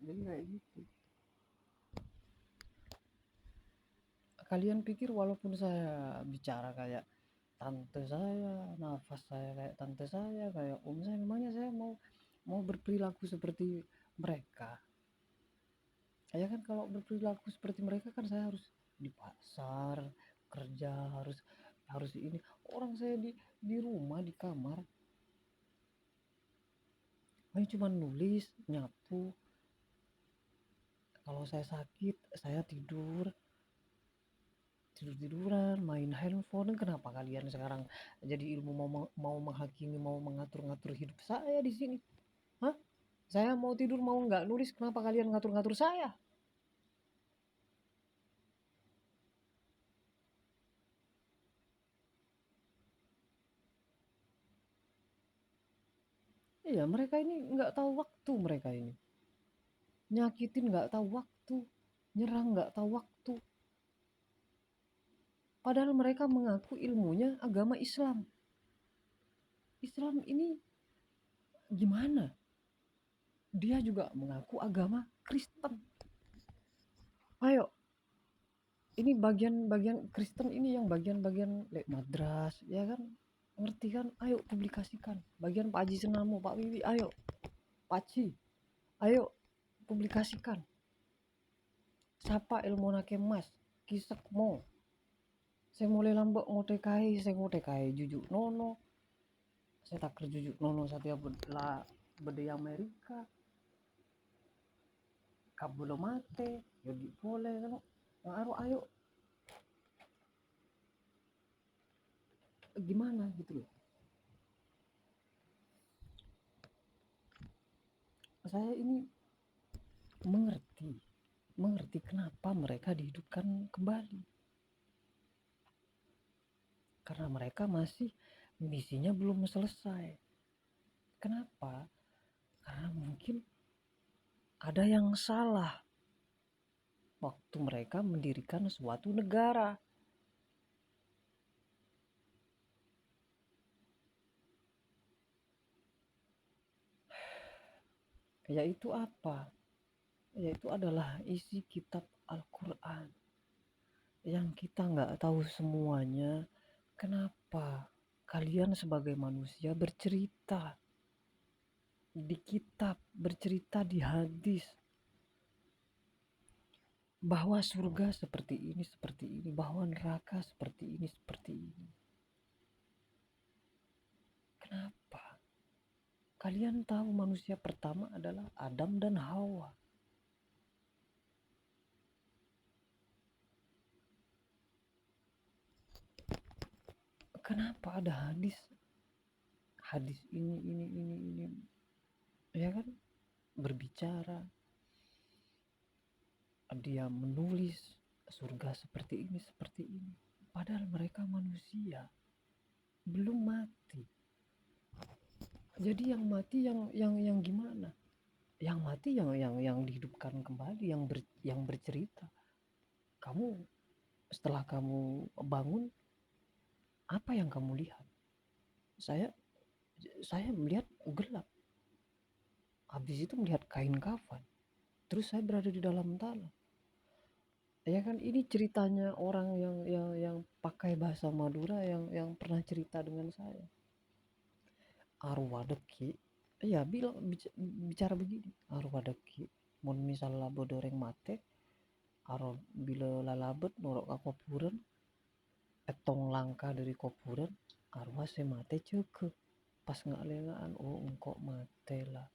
Jadi kayak gitu. Kalian pikir walaupun saya bicara kayak tante saya, nafas saya kayak tante saya, kayak om saya, memangnya saya mau mau berperilaku seperti mereka? Ya kan kalau berperilaku seperti mereka kan saya harus di pasar, kerja, harus harus ini. Orang saya di rumah, di kamar, hanya cuma nulis, nyapu. Kalau saya sakit, saya tiduran, main handphone. Kenapa kalian sekarang jadi ilmu mau menghakimi, mau mengatur-ngatur hidup saya di sini? Hah? Saya mau tidur mau nggak nulis, kenapa kalian ngatur-ngatur saya? Iya, mereka ini nggak tahu waktu mereka ini. Nyakitin nggak tahu waktu, nyerang nggak tahu waktu. Padahal mereka mengaku ilmunya agama Islam. Islam ini gimana? Dia juga mengaku agama Kristen. Ayo, ini bagian-bagian Kristen ini yang bagian-bagian madras, ya kan? Ngerti kan? Ayo publikasikan. Bagian Pak Haji Senamo, Pak Wiwi, ayo. Pak Ci, ayo publikasikan. Sapa ilmu nake mas, kisek mo. Saya mulai lambok saya ngotekai jujuk nono. Saya tak kerjujuk nono satya bede Amerika. Kabulo mate, yodi boleh kan? Ngaruh ayo gimana gitu loh. Saya ini mengerti kenapa mereka dihidupkan kembali. Karena mereka masih misinya belum selesai. Kenapa? Karena mungkin ada yang salah waktu mereka mendirikan suatu negara. Yaitu apa? Yaitu adalah isi kitab Al-Quran. Yang kita nggak tahu semuanya, kenapa kalian sebagai manusia bercerita di kitab, bercerita di hadis, bahwa surga seperti ini, bahwa neraka seperti ini. Kenapa? Kalian tahu manusia pertama adalah Adam dan Hawa. Kenapa ada hadis? Hadis ini. Ya kan? Berbicara. Dia menulis surga seperti ini. Padahal mereka manusia. Belum mati. Jadi yang mati yang gimana? Yang mati yang dihidupkan kembali, yang bercerita. Kamu setelah kamu bangun, apa yang kamu lihat? Saya melihat gelap. Habis itu melihat kain kafan. Terus saya berada di dalam tanah. Ya kan, ini ceritanya orang yang pakai bahasa Madura yang pernah cerita dengan saya. Arwadeki. Iya, bicara begini. Arwadeki. Mun misal labo doreng mate, aro bila lalabet norok ka kopuren, etong langkah dari kopuren, arwah se mate ceke. Pas nggak lengaan, oh engkau mate lah.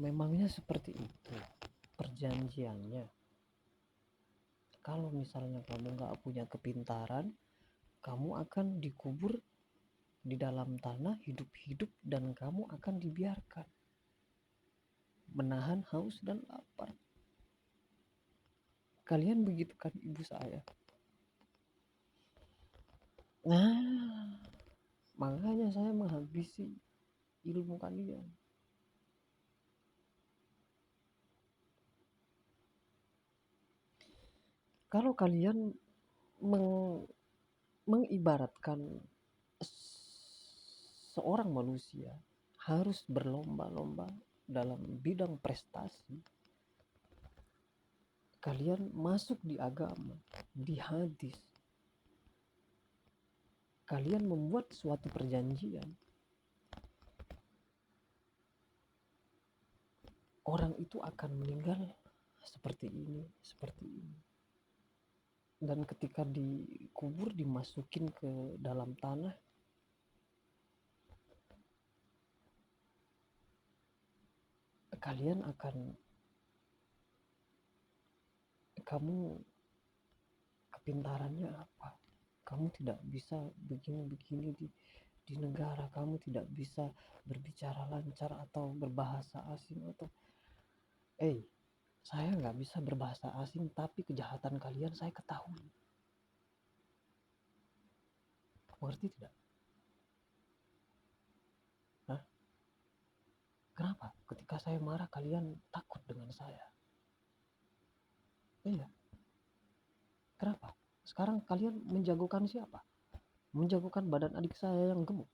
Memangnya seperti itu perjanjiannya. Kalau misalnya kamu nggak punya kepintaran, kamu akan dikubur di dalam tanah hidup-hidup dan kamu akan dibiarkan menahan haus dan lapar. Kalian begitu kan ibu saya. Nah, makanya saya menghabisi ilmu kalian. Kalau kalian mengibaratkan seorang manusia harus berlomba-lomba dalam bidang prestasi, kalian masuk di agama, di hadis, kalian membuat suatu perjanjian, orang itu akan meninggal seperti ini, seperti ini. Dan ketika dikubur, dimasukin ke dalam tanah, kalian akan, kamu kepintarannya apa? Kamu tidak bisa begini-begini di negara, kamu tidak bisa berbicara lancar atau berbahasa asing, atau saya nggak bisa berbahasa asing tapi kejahatan kalian saya ketahui. Mengerti tidak? Hah? Kenapa? Ketika saya marah kalian takut dengan saya. Iya. Kenapa? Sekarang kalian menjagokan siapa? Menjagokan badan adik saya yang gemuk.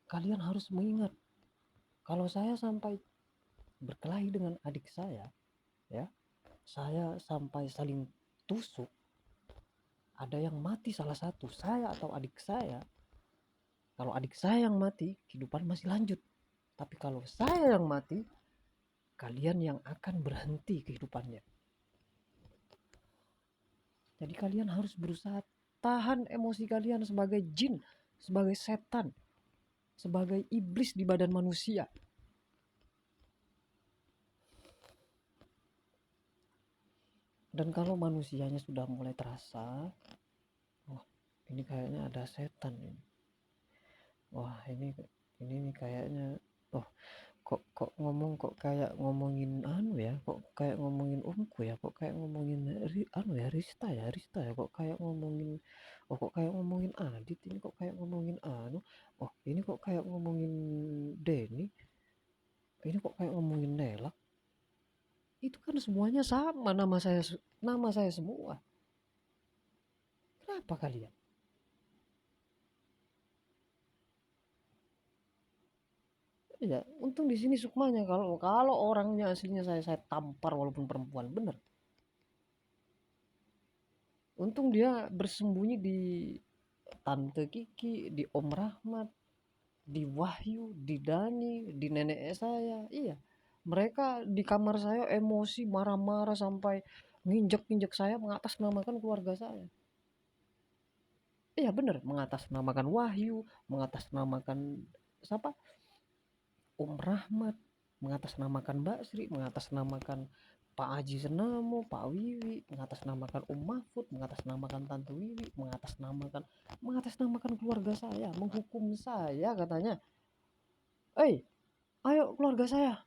Kalian harus mengingat, kalau saya sampai berkelahi dengan adik saya, ya, saya sampai saling tusuk, ada yang mati salah satu, saya atau adik saya. Kalau adik saya yang mati, kehidupan masih lanjut. Tapi kalau saya yang mati, kalian yang akan berhenti kehidupannya. Jadi kalian harus berusaha tahan emosi kalian sebagai jin, sebagai setan, sebagai iblis di badan manusia. Dan kalau manusianya sudah mulai terasa, wah ini kayaknya ada setan ini. Wah ini kayaknya, kok ngomong kok kayak ngomongin ya, kok kayak ngomongin omku ya, kok kayak ngomongin Rista ya, kok kayak ngomongin, kok kayak ngomongin Adit, ini kok kayak ngomongin ini kok kayak ngomongin Denny, ini kok kayak ngomongin Nela. Itu kan semuanya sama, nama saya semua. Kenapa kalian? Ya, untung di sini sukmanya, kalau orangnya aslinya saya tampar walaupun perempuan, bener. Untung dia bersembunyi di Tante Kiki, di Om Rahmat, di Wahyu, di Dani, di nenek saya. Iya, mereka di kamar saya emosi, marah-marah sampai nginjek-nginjek saya, mengatasnamakan keluarga saya. Iya bener, mengatasnamakan Wahyu, mengatasnamakan siapa? Om Rahmat, mengatasnamakan Mbak Sri, mengatasnamakan Pak Haji Senamo, Pak Wiwi, mengatasnamakan Om Mahfud, mengatasnamakan Tante Wiwi, mengatasnamakan keluarga saya, menghukum saya katanya. Ayo keluarga saya,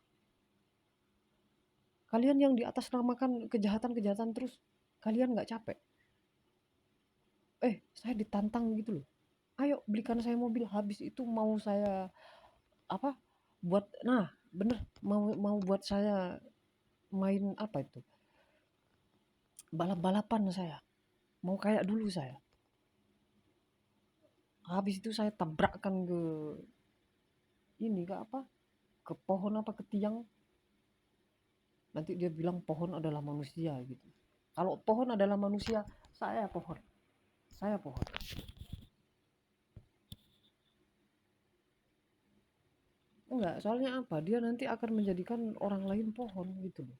kalian yang di atas namakan kejahatan-kejahatan terus, kalian nggak capek? Saya ditantang gitu loh. Ayo belikan saya mobil, habis itu mau saya mau buat saya main balap-balapan saya. Mau kayak dulu saya. Habis itu saya tabrakkan ke pohon ke tiang. Nanti dia bilang pohon adalah manusia gitu. Kalau pohon adalah manusia, saya pohon. Enggak, soalnya dia nanti akan menjadikan orang lain pohon gitu loh.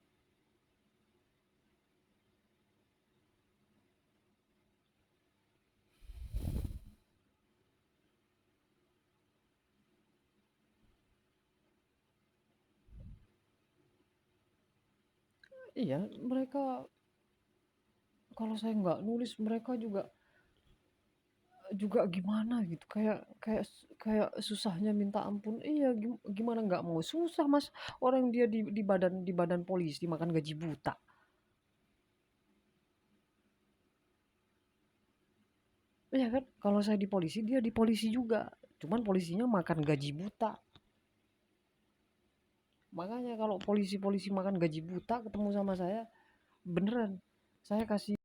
Iya, mereka kalau saya nggak nulis, mereka juga gimana gitu, kayak susahnya minta ampun. Iya, gimana nggak mau susah mas, orang dia di badan polisi makan gaji buta. Iya kan, kalau saya di polisi, dia di polisi juga, cuman polisinya makan gaji buta. Makanya kalau polisi makan gaji buta ketemu sama saya, beneran saya kasih